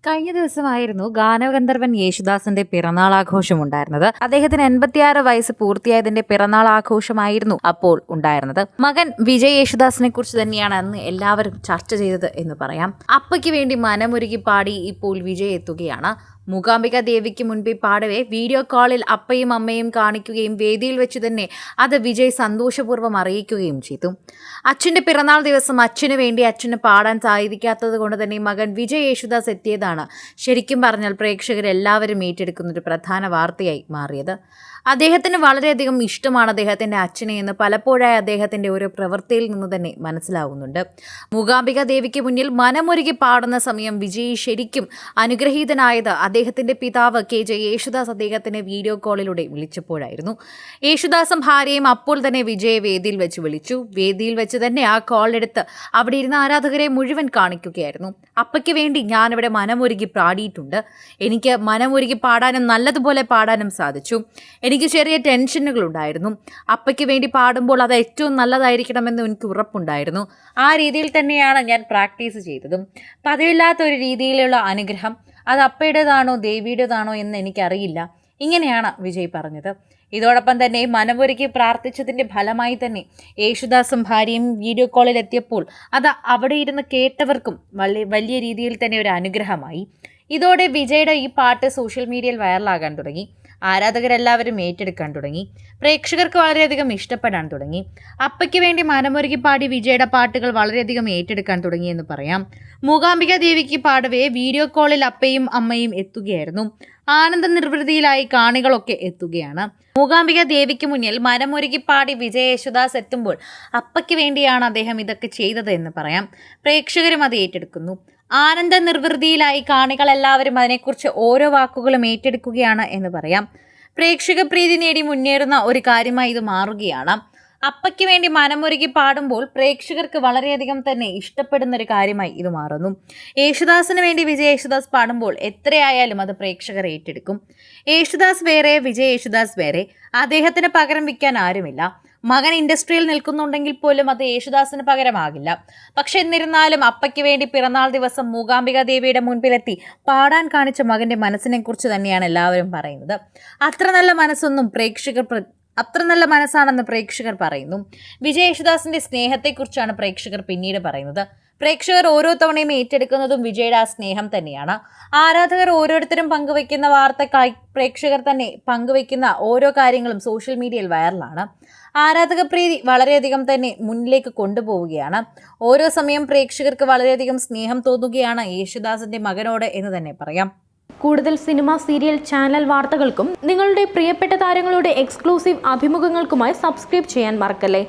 കഴിഞ്ഞ ദിവസമായിരുന്നു ഗാനഗന്ധർവൻ യേശുദാസിന്റെ പിറന്നാൾ ആഘോഷം ഉണ്ടായിരുന്നത്. അദ്ദേഹത്തിന് 86 വയസ്സ് പൂർത്തിയായതിന്റെ പിറന്നാൾ ആഘോഷമായിരുന്നു അപ്പോൾ ഉണ്ടായിരുന്നത്. മകൻ വിജയ് യേശുദാസിനെ കുറിച്ച് തന്നെയാണ് അന്ന് എല്ലാവരും ചർച്ച ചെയ്തത് എന്ന് പറയാം. അപ്പയ്ക്ക് വേണ്ടി മനമൊരുക്കി പാടി ഇപ്പോൾ വിജയ് എത്തുകയാണ്. മൂകാംബിക ദേവിക്ക് മുൻപിൽ പാടവേ വീഡിയോ കോളിൽ അപ്പയും അമ്മയും കാണിക്കുകയും വേദിയിൽ വെച്ച് തന്നെ അത് വിജയ് സന്തോഷപൂർവ്വം അറിയിക്കുകയും ചെയ്തു. അച്ഛൻ്റെ പിറന്നാൾ ദിവസം അച്ഛന് വേണ്ടി അച്ഛന് പാടാൻ സാധിക്കാത്തത് കൊണ്ട് തന്നെ മകൻ വിജയ് യേശുദാസ് എത്തിയതാണ് ശരിക്കും പറഞ്ഞാൽ പ്രേക്ഷകരെല്ലാവരും ഏറ്റെടുക്കുന്ന ഒരു പ്രധാന വാർത്തയായി മാറിയത്. അദ്ദേഹത്തിന് വളരെയധികം ഇഷ്ടമാണ് അദ്ദേഹത്തിൻ്റെ അച്ഛനെ എന്ന് പലപ്പോഴായി അദ്ദേഹത്തിൻ്റെ ഓരോ പ്രവൃത്തിയിൽ നിന്ന് തന്നെ മനസ്സിലാവുന്നുണ്ട്. മൂകാംബിക ദേവിക്ക് മുന്നിൽ മനമൊരുക്കി പാടുന്ന സമയം വിജയ് ശരിക്കും അനുഗ്രഹീതനായത് അദ്ദേഹത്തിൻ്റെ പിതാവ് KJ യേശുദാസ് അദ്ദേഹത്തിൻ്റെ വീഡിയോ കോളിലൂടെ വിളിച്ചപ്പോഴായിരുന്നു. യേശുദാസും ഭാര്യയും അപ്പോൾ തന്നെ വിജയെ വേദിയിൽ വെച്ച് വിളിച്ചു. വേദിയിൽ വെച്ച് തന്നെ ആ കോൾ എടുത്ത് അവിടെ ഇരുന്ന ആരാധകരെ മുഴുവൻ കാണിക്കുകയായിരുന്നു. അപ്പയ്ക്ക് വേണ്ടി ഞാനിവിടെ മനമൊരുക്കി പാടിയിട്ടുണ്ട്. എനിക്ക് മനമൊരുക്കി പാടാനും നല്ലതുപോലെ പാടാനും സാധിച്ചു. എനിക്ക് ചെറിയ ടെൻഷനുകളുണ്ടായിരുന്നു. അപ്പയ്ക്ക് വേണ്ടി പാടുമ്പോൾ അത് ഏറ്റവും നല്ലതായിരിക്കണമെന്ന് എനിക്ക് ഉറപ്പുണ്ടായിരുന്നു. ആ രീതിയിൽ തന്നെയാണ് ഞാൻ പ്രാക്ടീസ് ചെയ്തതും. പതിവില്ലാത്ത ഒരു രീതിയിലുള്ള അനുഗ്രഹം അത് അപ്പയുടേതാണോ ദേവിയുടേതാണോ എന്ന് എനിക്കറിയില്ല. ഇങ്ങനെയാണ് വിജയ് പറഞ്ഞത്. ഇതോടൊപ്പം തന്നെ മനമൊരുക്കി പ്രാർത്ഥിച്ചതിൻ്റെ ഫലമായി തന്നെ യേശുദാസും ഭാര്യയും വീഡിയോ കോളിൽ എത്തിയപ്പോൾ അത് അവിടെ ഇരുന്ന് കേട്ടവർക്കും വലിയ രീതിയിൽ തന്നെ ഒരു അനുഗ്രഹമായി. ഇതോടെ വിജയുടെ ഈ പാട്ട് സോഷ്യൽ മീഡിയയിൽ വൈറലാകാൻ തുടങ്ങി. ആരാധകരെല്ലാവരും ഏറ്റെടുക്കാൻ തുടങ്ങി. പ്രേക്ഷകർക്ക് വളരെയധികം ഇഷ്ടപ്പെടാൻ തുടങ്ങി. അപ്പയ്ക്ക് വേണ്ടി മനമൊരുക്കി പാടി വിജയുടെ പാട്ടുകൾ വളരെയധികം ഏറ്റെടുക്കാൻ തുടങ്ങി എന്ന് പറയാം. മൂകാംബിക ദേവിക്ക് പാടവേ വീഡിയോ കോളിൽ അപ്പയും അമ്മയും എത്തുകയായിരുന്നു. ആനന്ദ നിർവൃതിയിലായി കാണികളൊക്കെ എത്തുകയാണ്. മൂകാംബിക ദേവിക്ക് മുന്നിൽ മനമൊരുക്കി പാടി വിജയ് യേശുദാസ് എത്തുമ്പോൾ അപ്പയ്ക്ക് വേണ്ടിയാണ് അദ്ദേഹം ഇതൊക്കെ ചെയ്തത് എന്ന് പറയാം. പ്രേക്ഷകരും അത് ഏറ്റെടുക്കുന്നു. ആനന്ദ നിർവൃതിയിലായി കാണികളെല്ലാവരും അതിനെക്കുറിച്ച് ഓരോ വാക്കുകളും ഏറ്റെടുക്കുകയാണ് എന്ന് പറയാം. പ്രേക്ഷക പ്രീതി നേടി മുന്നേറുന്ന ഒരു കാര്യമായി ഇത് മാറുകയാണ്. അപ്പയ്ക്ക് വേണ്ടി മനമൊരുക്കി പാടുമ്പോൾ പ്രേക്ഷകർക്ക് വളരെയധികം തന്നെ ഇഷ്ടപ്പെടുന്ന ഒരു കാര്യമായി ഇത് മാറുന്നു. യേശുദാസിന് വേണ്ടി വിജയ് യേശുദാസ് പാടുമ്പോൾ എത്രയായാലും അത് പ്രേക്ഷകർ ഏറ്റെടുക്കും. യേശുദാസ് വേറെ, വിജയ് യേശുദാസ് വേറെ. അദ്ദേഹത്തിന് പകരം വയ്ക്കാൻ ആരുമില്ല. മകൻ ഇൻഡസ്ട്രിയിൽ നിൽക്കുന്നുണ്ടെങ്കിൽ പോലും അത് യേശുദാസിന് പകരമാകില്ല. പക്ഷെ എന്നിരുന്നാലും അപ്പയ്ക്ക് വേണ്ടി പിറന്നാൾ ദിവസം മൂകാംബിക ദേവിയുടെ മുൻപിലെത്തി പാടാൻ കാണിച്ച മകൻ്റെ മനസ്സിനെ കുറിച്ച് തന്നെയാണ് എല്ലാവരും പറയുന്നത്. അത്ര നല്ല മനസ്സാണെന്ന് പ്രേക്ഷകർ പറയുന്നു. വിജയ് യേശുദാസിന്റെ സ്നേഹത്തെക്കുറിച്ചാണ് പ്രേക്ഷകർ പിന്നീട് പറയുന്നത്. പ്രേക്ഷകർ ഓരോ തവണയും ഏറ്റെടുക്കുന്നതും വിജയുടെ ആ സ്നേഹം തന്നെയാണ്. ആരാധകർ ഓരോരുത്തരും പങ്കുവയ്ക്കുന്ന വാർത്തക്കായി പ്രേക്ഷകർ തന്നെ പങ്കുവയ്ക്കുന്ന ഓരോ കാര്യങ്ങളും സോഷ്യൽ മീഡിയയിൽ വൈറലാണ്. ആരാധക പ്രീതി വളരെയധികം തന്നെ മുന്നിലേക്ക് കൊണ്ടുപോവുകയാണ്. ഓരോ സമയം പ്രേക്ഷകർക്ക് വളരെയധികം സ്നേഹം തോന്നുകയാണ് യേശുദാസിന്റെ മകനോട് എന്ന് തന്നെ പറയാം. കൂടുതൽ സിനിമ, സീരിയൽ, ചാനൽ വാർത്തകൾക്കും നിങ്ങളുടെ പ്രിയപ്പെട്ട താരങ്ങളുടെ എക്സ്ക്ലൂസീവ് അഭിമുഖങ്ങൾക്കുമായി സബ്സ്ക്രൈബ് ചെയ്യാൻ മറക്കല്ലേ.